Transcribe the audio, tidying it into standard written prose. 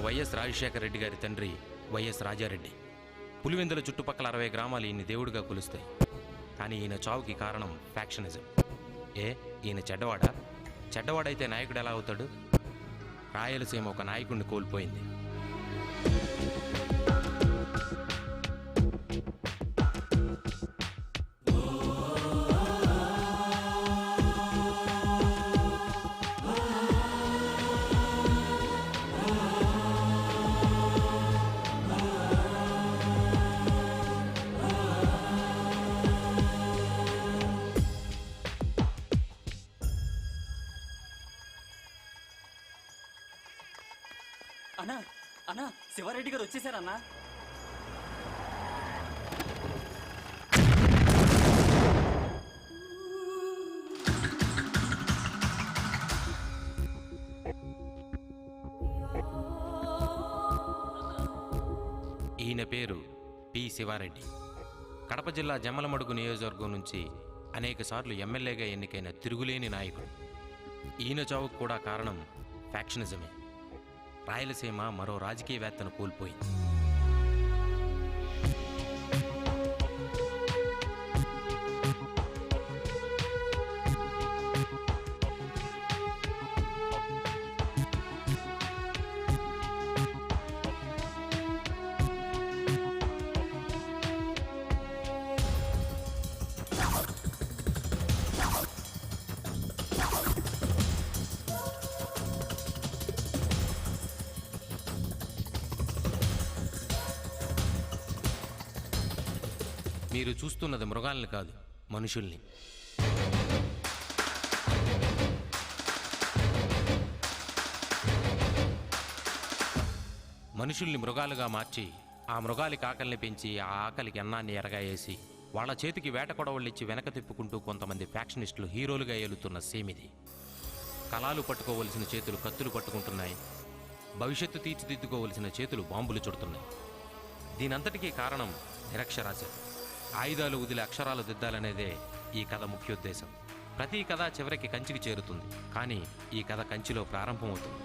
YS Rajasekhara Reddy గారి తండ్రి YS Rajareddy. Pulivendula చుట్టుపక్కల 60 గ్రామాలు ఈయన్ని దేవుడిగా కొలుస్తాయి. కానీ ఈయన చావుకి కారణం ఫ్యాక్షనిజం. ఈయన చెడ్డవాడా? చెడ్డవాడైతే నాయకుడు ఎలా అవుతాడు? రాయలసీమ ఒక నాయకుడిని కోల్పోయింది. అన్నా అన్నా శివారెడ్డి గారు వచ్చేసారన్నా. ఈయన పేరు పి శివారెడ్డి. కడప జిల్లా జమ్మలమడుగు నియోజకవర్గం నుంచి అనేకసార్లు ఎమ్మెల్యేగా ఎన్నికైన తిరుగులేని నాయకుడు. ఈయన చావుకు కూడా కారణం ఫ్యాక్షనిజమే. రాయలసీమ మరో రాజకీయవేత్తను కోల్పోయింది. మీరు చూస్తున్నది మృగాల్ని కాదు, మనుషుల్ని. మనుషుల్ని మృగాలుగా మార్చి ఆ మృగాలికి ఆకలిని పెంచి ఆ ఆకలికి అన్నాన్ని ఎరగాయేసి వాళ్ళ చేతికి వేట కొడవళ్ళిచ్చి వెనక తిప్పుకుంటూ కొంతమంది ఫ్యాక్షనిస్టులు హీరోలుగా ఏలుతున్న సీమిది. కళాలు పట్టుకోవలసిన చేతులు కత్తులు పట్టుకుంటున్నాయి. భవిష్యత్తు తీర్చిదిద్దుకోవలసిన చేతులు బాంబులు చుడుతున్నాయి. దీనంతటికీ కారణం నిరక్షరాస్యత. ఆయుధాలు వదిలి అక్షరాలు దిద్దాలనేదే ఈ కథ ముఖ్యోద్దేశం. ప్రతి కథ చివరికి కంచికి చేరుతుంది, కానీ ఈ కథ కంచిలో ప్రారంభమవుతుంది.